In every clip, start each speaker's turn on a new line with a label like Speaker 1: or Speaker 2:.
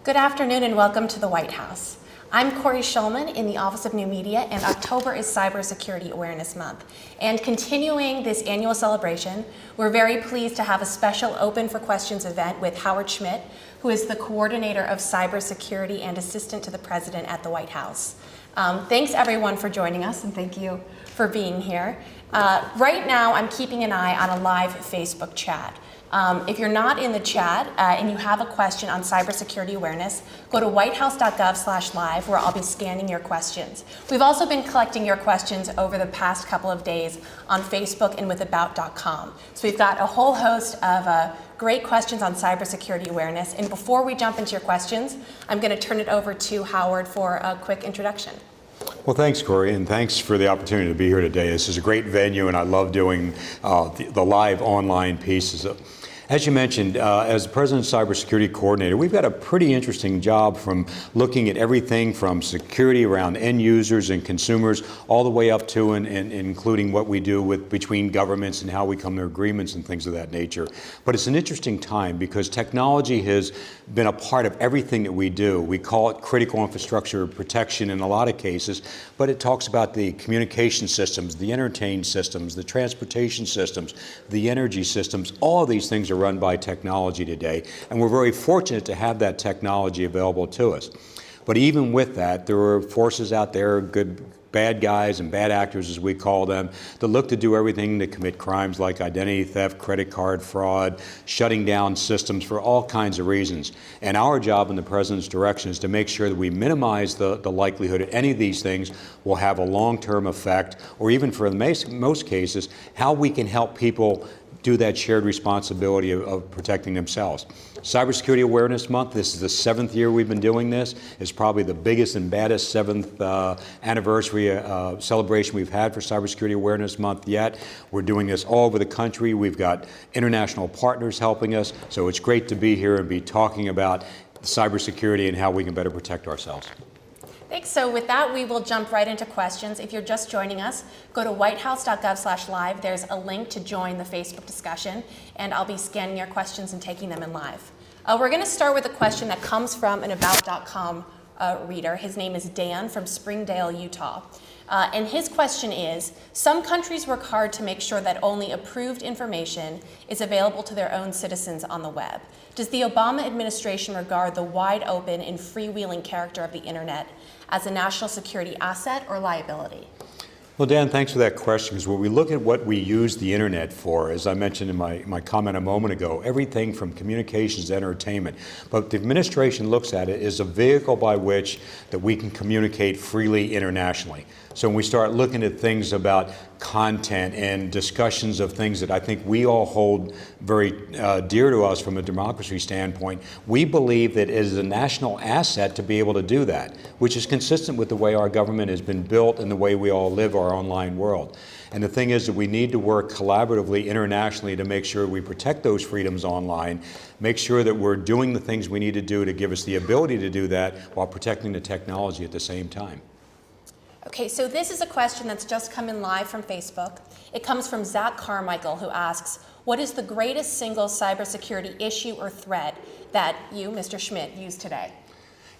Speaker 1: Good afternoon and welcome to the White House. I'm Corey Schulman in the Office of New Media, and October is Cybersecurity Awareness Month. And continuing this annual celebration, we're very pleased to have a special Open for Questions event with Howard Schmidt, who is the Coordinator of Cybersecurity and Assistant to the President at the White House. Thanks everyone for joining us, and thank you for being here. Right now, I'm keeping an eye on a live Facebook chat. If you're not in the chat and you have a question on cybersecurity awareness, go to whitehouse.gov/live where I'll be scanning your questions. We've also been collecting your questions over the past couple of days on Facebook and with about.com. So we've got a whole host of great questions on cybersecurity awareness. And before we jump into your questions, I'm going to turn it over to Howard for a quick introduction.
Speaker 2: Well, thanks, Corey, and thanks for the opportunity to be here today. This is a great venue, and I love doing the live online pieces. As you mentioned, as President Cybersecurity Coordinator, we've got a pretty interesting job from looking at everything from security around end users and consumers all the way up to and including what we do between governments and how we come to agreements and things of that nature. But it's an interesting time because technology has been a part of everything that we do. We call it critical infrastructure protection in a lot of cases, but it talks about the communication systems, the entertainment systems, the transportation systems, the energy systems. All of these things are run by technology today, and we're very fortunate to have that technology available to us. But even with that, there are forces out there, bad guys and bad actors as we call them, that look to do everything to commit crimes like identity theft, credit card fraud, shutting down systems for all kinds of reasons. And our job in the President's direction is to make sure that we minimize the likelihood that any of these things will have a long-term effect, or even for most cases, how we can help people do that shared responsibility of protecting themselves. Cybersecurity Awareness Month, this is the 7th year we've been doing this. It's probably the biggest and baddest 7th anniversary celebration we've had for Cybersecurity Awareness Month yet. We're doing this all over the country. We've got international partners helping us, so it's great to be here and be talking about cybersecurity and how we can better protect ourselves.
Speaker 1: Thanks. So with that, we will jump right into questions. If you're just joining us, go to whitehouse.gov/live. There's a link to join the Facebook discussion, and I'll be scanning your questions and taking them in live. We're going to start with a question that comes from an about.com reader. His name is Dan from Springdale, Utah. And his question is, some countries work hard to make sure that only approved information is available to their own citizens on the web. Does the Obama administration regard the wide open and freewheeling character of the internet as a national security asset or liability?
Speaker 2: Well, Dan, thanks for that question, because when we look at what we use the internet for, as I mentioned in my comment a moment ago, everything from communications to entertainment, but the administration looks at it as a vehicle by which that we can communicate freely internationally. So when we start looking at things about content and discussions of things that I think we all hold very dear to us from a democracy standpoint, we believe that it is a national asset to be able to do that, which is consistent with the way our government has been built and the way we all live our online world. And the thing is that we need to work collaboratively internationally to make sure we protect those freedoms online, make sure that we're doing the things we need to do to give us the ability to do that while protecting the technology at the same time.
Speaker 1: Okay, so this is a question that's just come in live from Facebook. It comes from Zach Carmichael, who asks, what is the greatest single cybersecurity issue or threat that you, Mr. Schmidt, use today?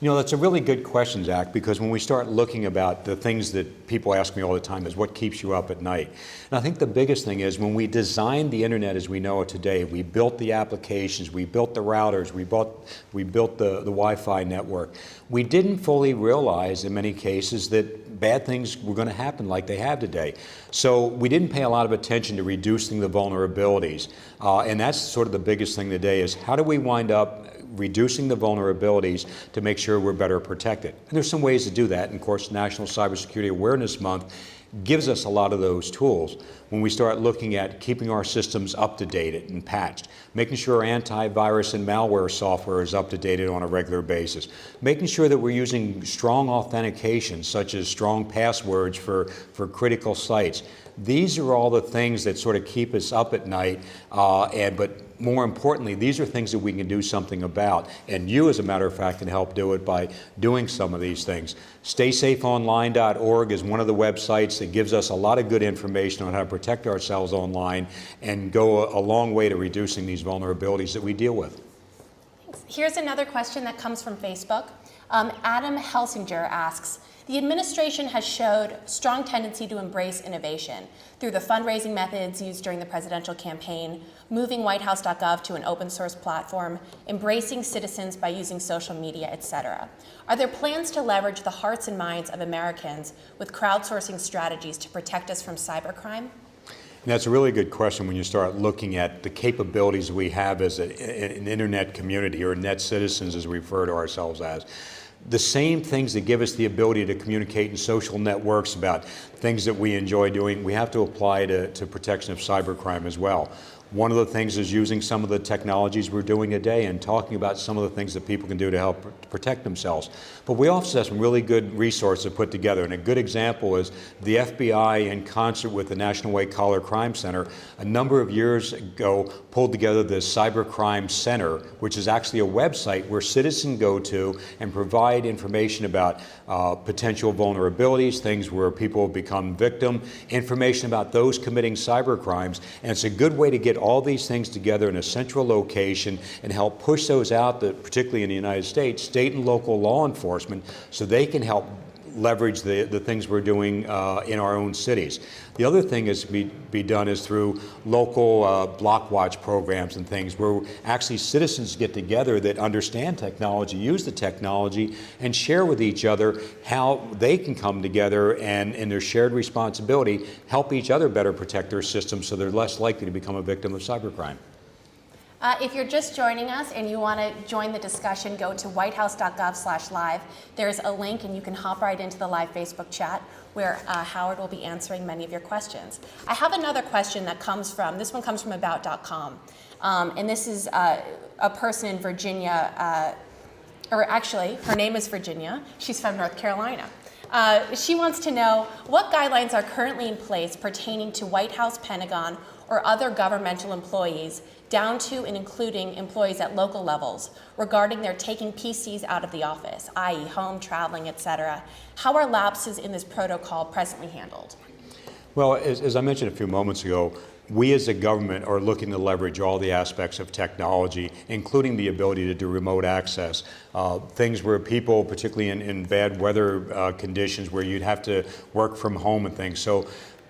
Speaker 2: You know, that's a really good question, Zach, because when we start looking about the things that people ask me all the time is what keeps you up at night. And I think the biggest thing is when we designed the internet as we know it today, we built the applications, we built the routers, we built the Wi-Fi network. We didn't fully realize in many cases that bad things were going to happen like they have today. So we didn't pay a lot of attention to reducing the vulnerabilities. And that's sort of the biggest thing today is how do we wind up reducing the vulnerabilities to make sure we're better protected. And there's some ways to do that. And of course, National Cybersecurity Awareness Month gives us a lot of those tools when we start looking at keeping our systems up to date and patched, making sure antivirus and malware software is up to date on a regular basis, making sure that we're using strong authentication such as strong passwords for critical sites. These are all the things that sort of keep us up at night, but more importantly, these are things that we can do something about, and you, as a matter of fact, can help do it by doing some of these things. StaySafeOnline.org is one of the websites that gives us a lot of good information on how to protect ourselves online and go a long way to reducing these vulnerabilities that we deal with.
Speaker 1: Here's another question that comes from Facebook. Adam Helsinger asks, the administration has showed strong tendency to embrace innovation through the fundraising methods used during the presidential campaign, moving whitehouse.gov to an open source platform, embracing citizens by using social media, etc. Are there plans to leverage the hearts and minds of Americans with crowdsourcing strategies to protect us from cybercrime?
Speaker 2: And that's a really good question when you start looking at the capabilities we have as an internet community, or net citizens as we refer to ourselves as. The same things that give us the ability to communicate in social networks about things that we enjoy doing, we have to apply to protection of cybercrime as well. One of the things is using some of the technologies we're doing today and talking about some of the things that people can do to help protect themselves. But we also have some really good resources put together, and a good example is the FBI, in concert with the National White Collar Crime Center, a number of years ago pulled together the Cybercrime Center, which is actually a website where citizens go to and provide information about potential vulnerabilities, things where people become victim, information about those committing cybercrimes, and it's a good way to get all these things together in a central location and help push those out, particularly in the United States, state and local law enforcement, so they can help leverage the things we're doing in our own cities. The other thing is be done is through local block watch programs and things where actually citizens get together that understand technology, use the technology, and share with each other how they can come together and in their shared responsibility help each other better protect their systems so they're less likely to become a victim of cybercrime.
Speaker 1: If you're just joining us and you want to join the discussion, go to whitehouse.gov/live. There's a link and you can hop right into the live Facebook chat where Howard will be answering many of your questions. I have another question that comes from, this one comes from about.com. And this is a person in Virginia, or actually her name is Virginia. She's from North Carolina. She wants to know what guidelines are currently in place pertaining to White House, Pentagon, or other governmental employees, down to and including employees at local levels, regarding their taking PCs out of the office, i.e. home, traveling, etc. How are lapses in this protocol presently handled?
Speaker 2: Well, as I mentioned a few moments ago, we as a government are looking to leverage all the aspects of technology, including the ability to do remote access. Things where people, particularly in bad weather conditions, where you'd have to work from home and things. So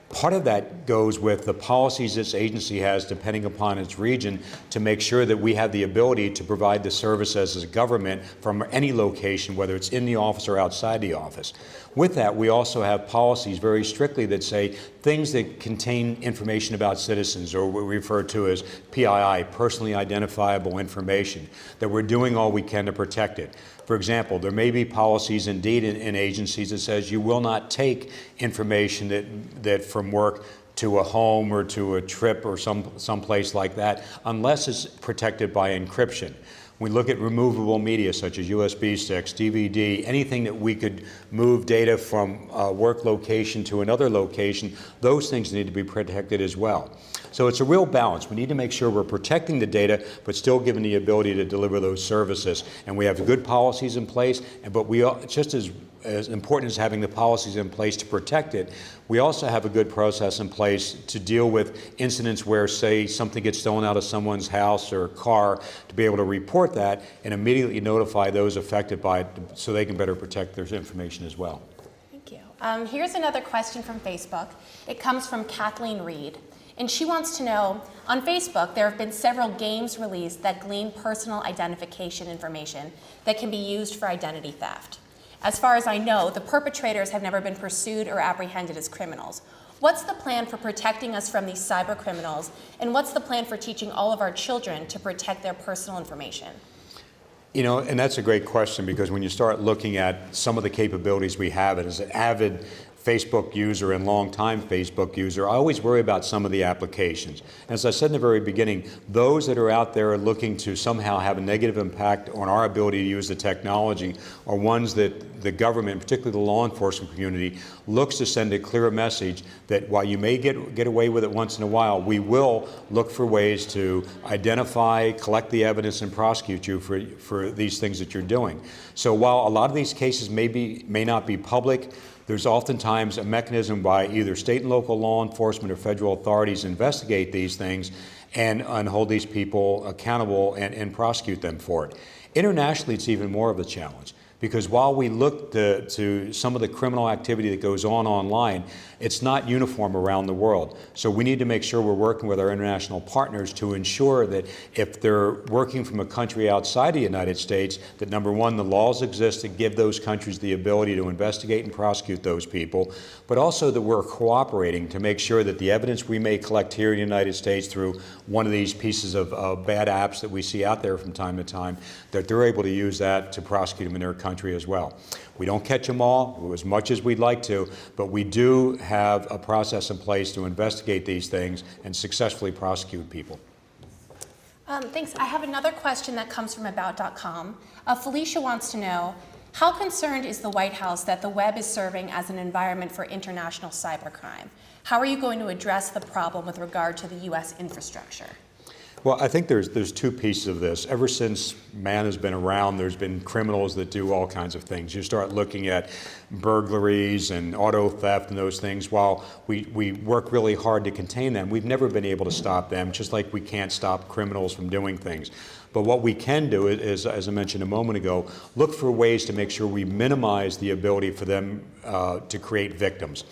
Speaker 2: part of that goes with the policies this agency has, depending upon its region, to make sure that we have the ability to provide the services as a government from any location, whether it's in the office or outside the office. With that, we also have policies very strictly that say things that contain information about citizens, or what we refer to as PII, personally identifiable information, that we're doing all we can to protect it. For example, there may be policies indeed in agencies that says you will not take information that from work to a home or to a trip or some place like that unless it's protected by encryption. We look at removable media such as USB sticks, DVD, anything that we could move data from a work location to another location, those things need to be protected as well. So it's a real balance. We need to make sure we're protecting the data, but still giving the ability to deliver those services. And we have good policies in place, but just as important as having the policies in place to protect it, we also have a good process in place to deal with incidents where, say, something gets stolen out of someone's house or car, to be able to report that and immediately notify those affected by it so they can better protect their information as well.
Speaker 1: Thank you. Here's another question from Facebook. It comes from Kathleen Reed. And she wants to know, on Facebook, there have been several games released that glean personal identification information that can be used for identity theft. As far as I know, the perpetrators have never been pursued or apprehended as criminals. What's the plan for protecting us from these cyber criminals, and what's the plan for teaching all of our children to protect their personal information?
Speaker 2: You know, and that's a great question, because when you start looking at some of the capabilities we have, and as an avid Facebook user and long-time Facebook user, I always worry about some of the applications. As I said in the very beginning, those that are out there looking to somehow have a negative impact on our ability to use the technology are ones that the government, particularly the law enforcement community, looks to send a clear message that while you may get away with it once in a while, we will look for ways to identify, collect the evidence, and prosecute you for these things that you're doing. So while a lot of these cases may not be public, there's oftentimes a mechanism by either state and local law enforcement or federal authorities to investigate these things and hold these people accountable and prosecute them for it. Internationally, it's even more of a challenge. Because while we look to some of the criminal activity that goes on online, it's not uniform around the world. So we need to make sure we're working with our international partners to ensure that if they're working from a country outside the United States, that number one, the laws exist to give those countries the ability to investigate and prosecute those people, but also that we're cooperating to make sure that the evidence we may collect here in the United States through one of these pieces of bad apps that we see out there from time to time, that they're able to use that to prosecute them in their country as well. We don't catch them all as much as we'd like to, but we do have a process in place to investigate these things and successfully prosecute people.
Speaker 1: Thanks. I have another question that comes from About.com. Felicia wants to know, how concerned is the White House that the web is serving as an environment for international cybercrime? How are you going to address the problem with regard to the U.S. infrastructure?
Speaker 2: Well, I think there's two pieces of this. Ever since man has been around, there's been criminals that do all kinds of things. You start looking at burglaries and auto theft and those things. While we work really hard to contain them, we've never been able to stop them, just like we can't stop criminals from doing things. But what we can do is, as I mentioned a moment ago, look for ways to make sure we minimize the ability for them to create victims.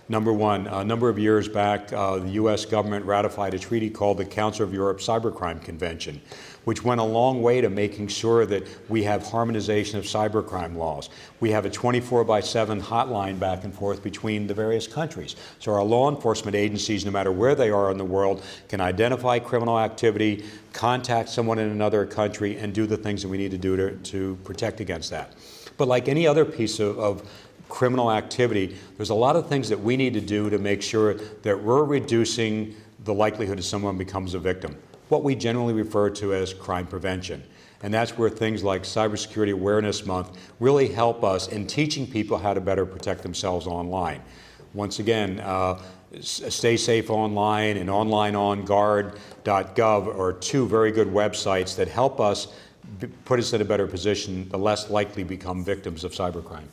Speaker 2: Number one, a number of years back, the U.S. government ratified a treaty called the Council of Europe Cybercrime Convention, which went a long way to making sure that we have harmonization of cybercrime laws. We have a 24/7 hotline back and forth between the various countries. So our law enforcement agencies, no matter where they are in the world, can identify criminal activity, contact someone in another country, and do the things that we need to do to protect against that. But like any other piece of criminal activity, there's a lot of things that we need to do to make sure that we're reducing the likelihood that someone becomes a victim, what we generally refer to as crime prevention. And that's where things like Cybersecurity Awareness Month really help us in teaching people how to better protect themselves online. Once again, Stay Safe Online and OnlineOnGuard.gov are two very good websites that help us put us in a better position, the less likely become victims of cybercrime.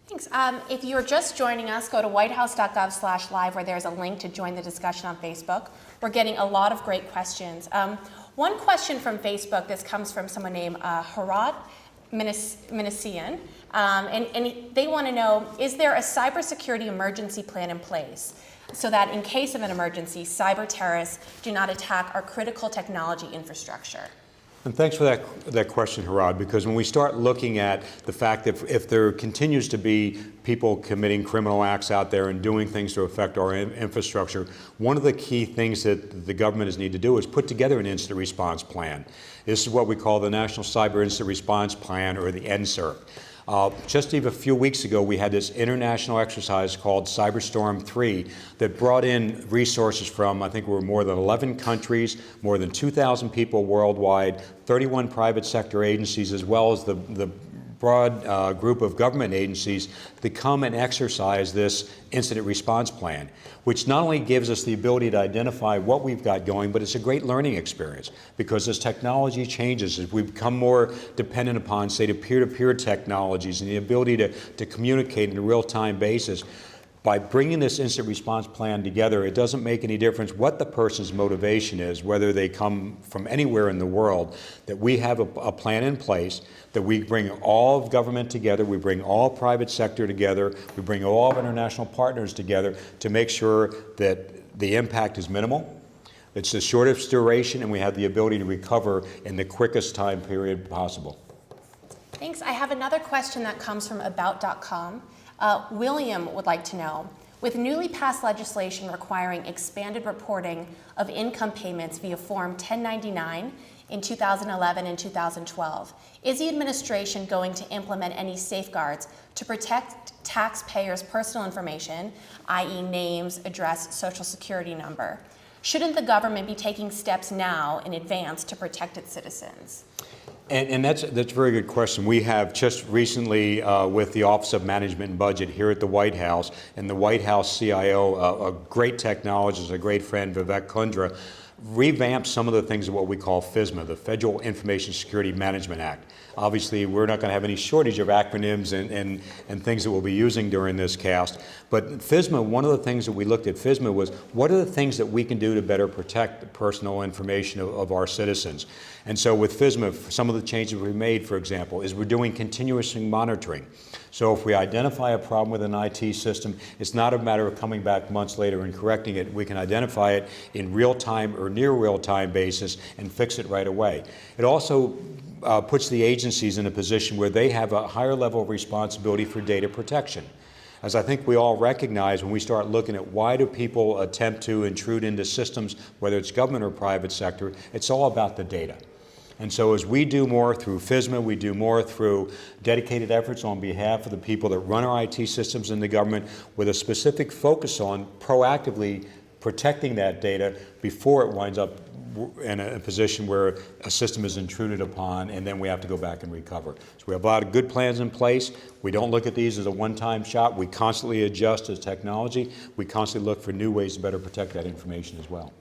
Speaker 1: Thanks. If you're just joining us, go to whitehouse.gov/live where there's a link to join the discussion on Facebook. We're getting a lot of great questions. One question from Facebook, this comes from someone named Howard Schmidt, and they want to know, is there a cybersecurity emergency plan in place so that in case of an emergency, cyber terrorists do not attack our critical technology infrastructure?
Speaker 2: And thanks for that question, Howard, because when we start looking at the fact that if there continues to be people committing criminal acts out there and doing things to affect our infrastructure, one of the key things that the government has need to do is put together an incident response plan. This is what we call the National Cyber Incident Response Plan, or the NCIRP. Just even a few weeks ago, we had this international exercise called Cyberstorm 3 that brought in resources from, I think, more than 11 countries, more than 2,000 people worldwide, 31 private sector agencies, as well as the broad group of government agencies to come and exercise this incident response plan, which not only gives us the ability to identify what we've got going, but it's a great learning experience, because as technology changes, as we become more dependent upon, say, the peer-to-peer technologies and the ability to communicate on a real-time basis, by bringing this incident response plan together, it doesn't make any difference what the person's motivation is, whether they come from anywhere in the world, that we have a plan in place, that we bring all of government together, we bring all private sector together, we bring all of international partners together to make sure that the impact is minimal, it's the shortest duration, and we have the ability to recover in the quickest time period possible.
Speaker 1: Thanks. I have another question that comes from About.com. William would like to know, with newly passed legislation requiring expanded reporting of income payments via Form 1099 in 2011 and 2012, is the administration going to implement any safeguards to protect taxpayers' personal information, i.e. names, address, social security number? Shouldn't the government be taking steps now in advance to protect its citizens?
Speaker 2: And that's a very good question. We have just recently, with the Office of Management and Budget here at the White House, and the White House CIO, a great technologist, a great friend, Vivek Kundra, revamp some of the things of what we call FISMA, the Federal Information Security Management Act. Obviously, we're not going to have any shortage of acronyms and things that we'll be using during this cast. But FISMA, one of the things that we looked at FISMA was, what are the things that we can do to better protect the personal information of our citizens? And so with FISMA, some of the changes we made, for example, is we're doing continuous monitoring. So if we identify a problem with an IT system, it's not a matter of coming back months later and correcting it. We can identify it in real time or near real time basis and fix it right away. It also puts the agencies in a position where they have a higher level of responsibility for data protection. As I think we all recognize when we start looking at why do people attempt to intrude into systems, whether it's government or private sector, it's all about the data. And so as we do more through FISMA, we do more through dedicated efforts on behalf of the people that run our IT systems in the government with a specific focus on proactively protecting that data before it winds up in a position where a system is intruded upon and then we have to go back and recover. So we have a lot of good plans in place. We don't look at these as a one-time shot. We constantly adjust as technology. We constantly look for new ways to better protect that information as well.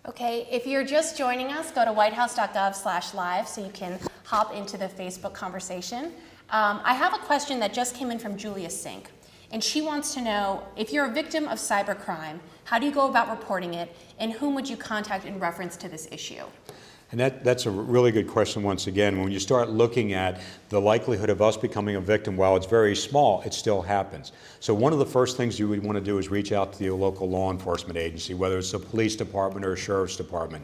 Speaker 1: Okay, if you're just joining us, go to whitehouse.gov/live so you can hop into the Facebook conversation. I have a question that just came in from Julia Sink, and she wants to know, if you're a victim of cybercrime, how do you go about reporting it, and whom would you contact in reference to this issue?
Speaker 2: And that's a really good question once again. When you start looking at the likelihood of us becoming a victim, while it's very small, it still happens. So one of the first things you would want to do is reach out to your local law enforcement agency, whether it's a police department or a sheriff's department.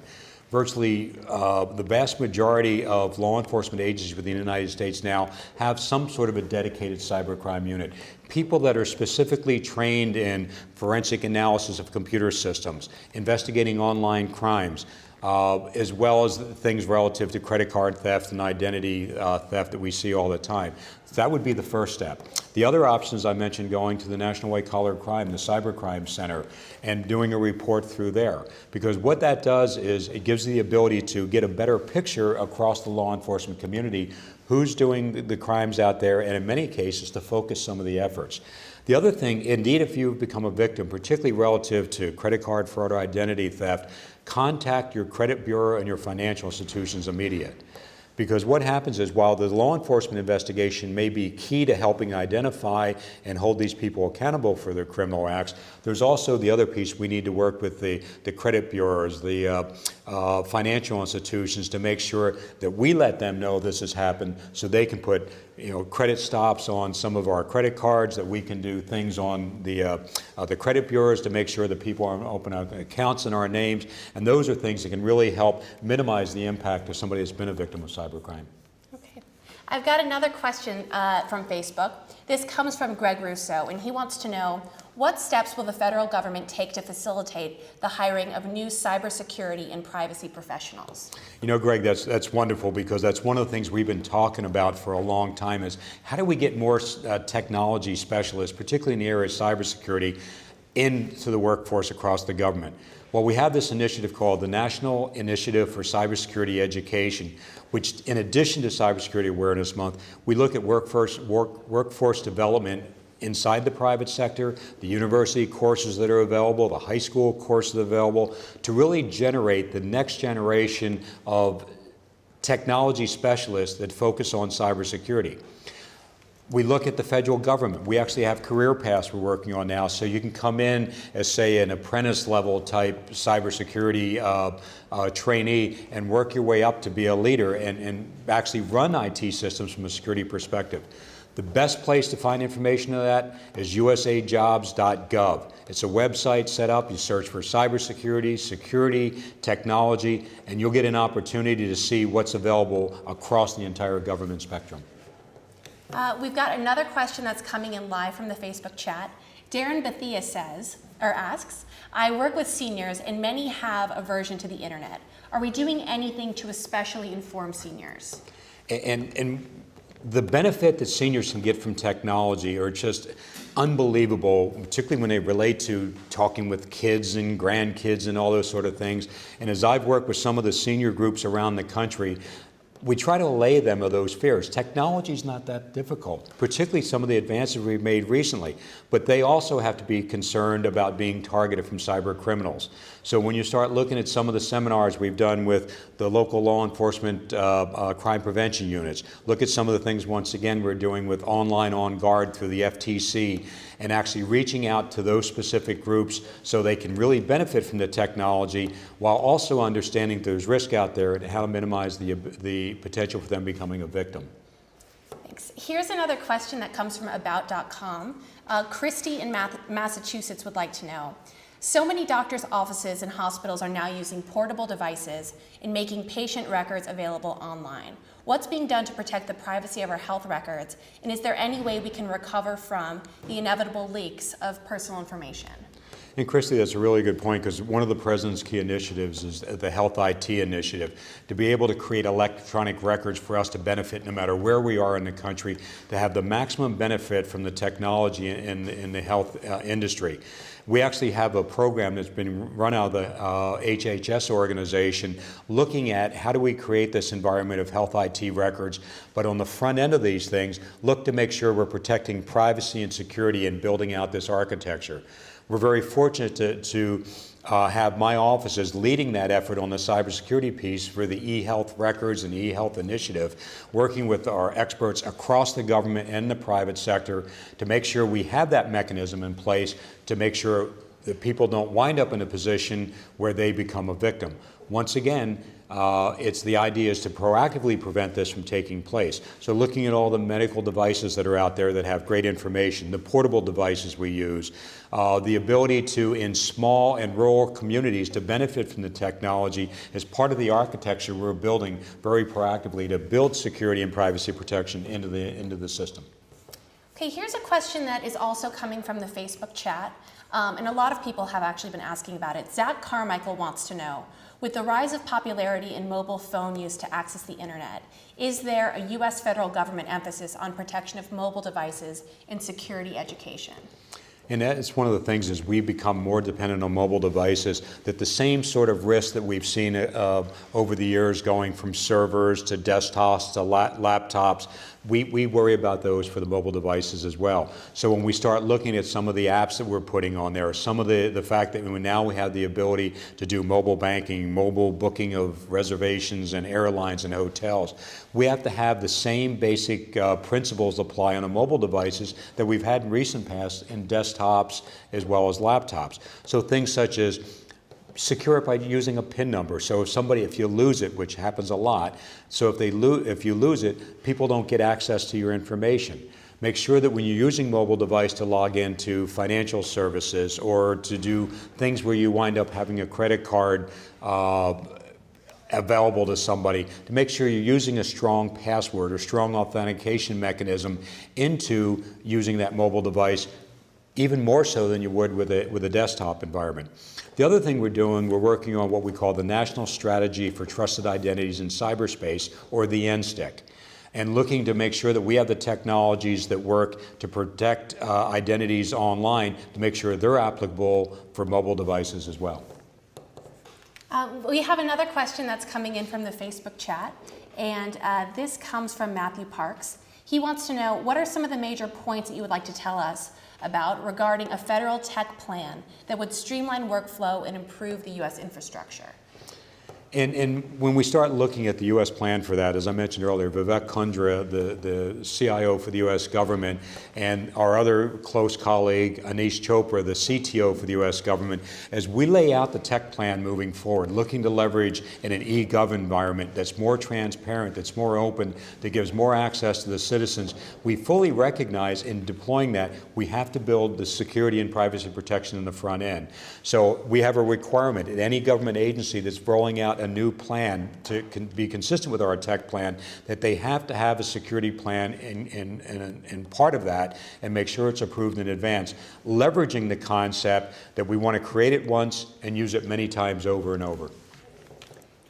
Speaker 2: Virtually the vast majority of law enforcement agencies within the United States now have some sort of a dedicated cybercrime unit. People that are specifically trained in forensic analysis of computer systems, investigating online crimes, as well as things relative to credit card theft and identity theft that we see all the time. So that would be the first step. The other options I mentioned, going to the National White Collar Crime, the Cybercrime Center, and doing a report through there. Because what that does is it gives the ability to get a better picture across the law enforcement community, who's doing the crimes out there, and in many cases to focus some of the efforts. The other thing, indeed, if you've become a victim, particularly relative to credit card fraud or identity theft, contact your credit bureau and your financial institutions immediately. Because what happens is, while the law enforcement investigation may be key to helping identify and hold these people accountable for their criminal acts, there's also the other piece. We need to work with the credit bureaus, the financial institutions, to make sure that we let them know this has happened, so they can put credit stops on some of our credit cards, that we can do things on the credit bureaus to make sure that people aren't opening accounts in our names. And those are things that can really help minimize the impact of somebody that's been a victim of cybercrime.
Speaker 1: Okay. I've got another question from Facebook. This comes from Greg Russo, and he wants to know, what steps will the federal government take to facilitate the hiring of new cybersecurity and privacy professionals?
Speaker 2: Greg, that's wonderful, because that's one of the things we've been talking about for a long time, is how do we get more technology specialists, particularly in the area of cybersecurity, into the workforce across the government? Well, we have this initiative called the National Initiative for Cybersecurity Education, which, in addition to Cybersecurity Awareness Month, we look at workforce development inside the private sector, the university courses that are available, the high school courses available, to really generate the next generation of technology specialists that focus on cybersecurity. We look at the federal government. We actually have career paths we're working on now, so you can come in as, say, an apprentice level type cybersecurity trainee and work your way up to be a leader and actually run IT systems from a security perspective. The best place to find information on that is usajobs.gov. It's a website set up. You search for cybersecurity, security, technology, and you'll get an opportunity to see what's available across the entire government spectrum.
Speaker 1: We've got another question that's coming in live from the Facebook chat. Darren Bethia asks, I work with seniors and many have aversion to the internet. Are we doing anything to especially inform seniors?
Speaker 2: And the benefit that seniors can get from technology are just unbelievable, particularly when they relate to talking with kids and grandkids and all those sort of things. And as I've worked with some of the senior groups around the country, we try to allay them of those fears. Technology is not that difficult, particularly some of the advances we've made recently, but they also have to be concerned about being targeted from cyber criminals. So when you start looking at some of the seminars we've done with the local law enforcement crime prevention units, look at some of the things, once again, we're doing with Online On Guard through the FTC, and actually reaching out to those specific groups so they can really benefit from the technology while also understanding there's risk out there and how to minimize the potential for them becoming a victim.
Speaker 1: Thanks. Here's another question that comes from About.com. Christy in Massachusetts would like to know, so many doctors' offices and hospitals are now using portable devices and making patient records available online. What's being done to protect the privacy of our health records, and is there any way we can recover from the inevitable leaks of personal information?
Speaker 2: And Christy, that's a really good point, because one of the President's key initiatives is the Health IT initiative, to be able to create electronic records for us to benefit no matter where we are in the country, to have the maximum benefit from the technology in the health industry. We actually have a program that's been run out of the HHS organization looking at how do we create this environment of health IT records, but on the front end of these things, look to make sure we're protecting privacy and security and building out this architecture. We're very fortunate to have my offices leading that effort on the cybersecurity piece for the e-health records and e-health initiative, working with our experts across the government and the private sector to make sure we have that mechanism in place to make sure that people don't wind up in a position where they become a victim. Once again, it's the idea is to proactively prevent this from taking place. So looking at all the medical devices that are out there that have great information, the portable devices we use, the ability to, in small and rural communities, to benefit from the technology as part of the architecture we're building very proactively to build security and privacy protection into the system.
Speaker 1: Okay, here's a question that is also coming from the Facebook chat, and a lot of people have actually been asking about it. Zach Carmichael wants to know, with the rise of popularity in mobile phone use to access the internet, is there a U.S. federal government emphasis on protection of mobile devices and security education?
Speaker 2: And that's one of the things as we become more dependent on mobile devices, that the same sort of risk that we've seen over the years going from servers to desktops to laptops, we worry about those for the mobile devices as well. So when we start looking at some of the apps that we're putting on there, some of the fact that now we have the ability to do mobile banking, mobile booking of reservations and airlines and hotels, we have to have the same basic principles apply on the mobile devices that we've had in recent past in desktops as well as laptops. So things such as secure it by using a PIN number. So if you lose it, which happens a lot, so if you lose it, people don't get access to your information. Make sure that when you're using mobile device to log into financial services or to do things where you wind up having a credit card available to somebody, to make sure you're using a strong password or strong authentication mechanism into using that mobile device, even more so than you would with a desktop environment. The other thing we're working on what we call the National Strategy for Trusted Identities in Cyberspace, or the NSTIC, and looking to make sure that we have the technologies that work to protect identities online, to make sure they're applicable for mobile devices as well.
Speaker 1: We have another question that's coming in from the Facebook chat, and this comes from Matthew Parks. He wants to know, what are some of the major points that you would like to tell us about regarding a federal tech plan that would streamline workflow and improve the U.S. infrastructure?
Speaker 2: And when we start looking at the U.S. plan for that, as I mentioned earlier, Vivek Kundra, the CIO for the U.S. government, and our other close colleague, Anish Chopra, the CTO for the U.S. government, as we lay out the tech plan moving forward, looking to leverage in an e-gov environment that's more transparent, that's more open, that gives more access to the citizens, we fully recognize in deploying that we have to build the security and privacy protection in the front end. So we have a requirement at any government agency that's rolling out a new plan to be consistent with our tech plan, that they have to have a security plan in part of that and make sure it's approved in advance, leveraging the concept that we want to create it once and use it many times over and over.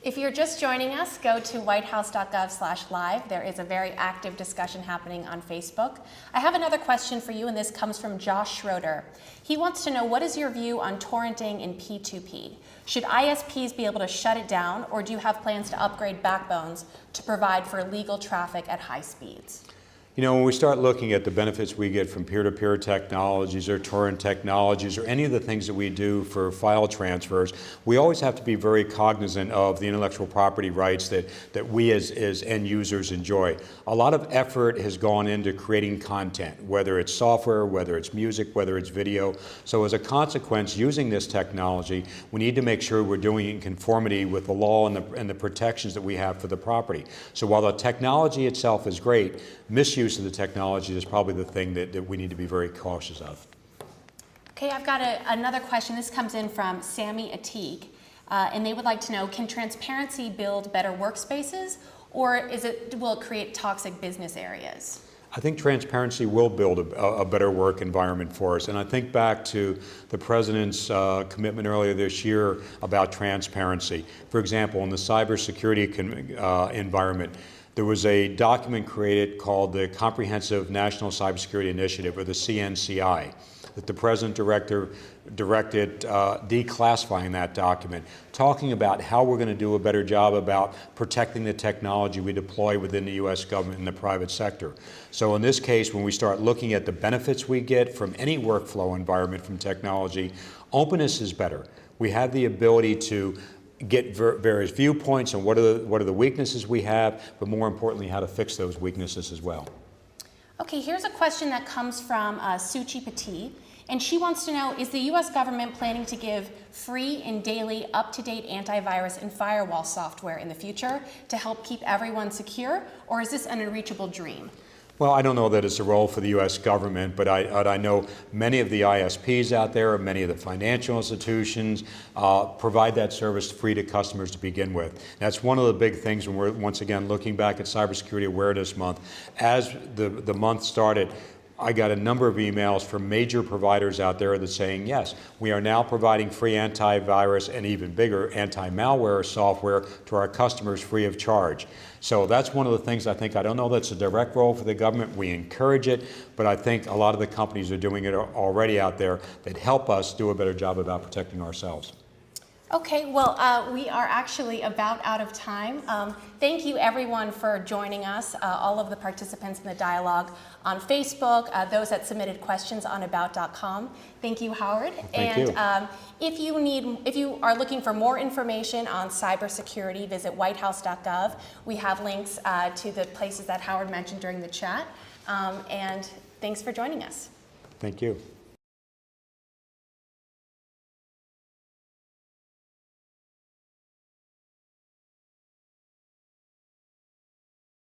Speaker 1: If you're just joining us, go to whitehouse.gov/live. There is a very active discussion happening on Facebook. I have another question for you, and this comes from Josh Schroeder. He wants to know, what is your view on torrenting in P2P? Should ISPs be able to shut it down, or do you have plans to upgrade backbones to provide for legal traffic at high speeds?
Speaker 2: You know, when we start looking at the benefits we get from peer-to-peer technologies or torrent technologies or any of the things that we do for file transfers, we always have to be very cognizant of the intellectual property rights that we as end users enjoy. A lot of effort has gone into creating content, whether it's software, whether it's music, whether it's video. So as a consequence, using this technology, we need to make sure we're doing it in conformity with the law and the protections that we have for the property. So while the technology itself is great, misuse of the technology is probably the thing that we need to be very cautious of.
Speaker 1: Okay, I've got another question. This comes in from Sammy Ateek, and they would like to know, can transparency build better workspaces, or will it create toxic business areas?
Speaker 2: I think transparency will build a better work environment for us. And I think back to the President's commitment earlier this year about transparency. For example, in the cybersecurity environment, there was a document created called the Comprehensive National Cybersecurity Initiative, or the CNCI, that the President directed declassifying that document, talking about how we're going to do a better job about protecting the technology we deploy within the U.S. government and the private sector. So in this case, when we start looking at the benefits we get from any workflow environment from technology, openness is better. We have the ability to get various viewpoints on what are the weaknesses we have, but more importantly, how to fix those weaknesses as well.
Speaker 1: Okay, here's a question that comes from Suchi Petit, and she wants to know, is the U.S. government planning to give free and daily up-to-date antivirus and firewall software in the future to help keep everyone secure, or is this an unreachable dream?
Speaker 2: Well, I don't know that it's a role for the U.S. government, but I know many of the ISPs out there, many of the financial institutions provide that service free to customers to begin with. That's one of the big things when we're, once again, looking back at Cybersecurity Awareness Month. As the month started, I got a number of emails from major providers out there that saying, yes, we are now providing free antivirus and even bigger anti-malware software to our customers free of charge. So that's one of the things I don't know that's a direct role for the government. We encourage it, but I think a lot of the companies are doing it already out there that help us do a better job about protecting ourselves.
Speaker 1: Okay, well, we are actually about out of time. Thank you everyone for joining us, all of the participants in the dialogue on Facebook, those that submitted questions on about.com. Thank you, Howard.
Speaker 2: Thank you.
Speaker 1: If you are looking for more information on cybersecurity, visit whitehouse.gov. We have links to the places that Howard mentioned during the chat. And thanks for joining us.
Speaker 2: Thank you.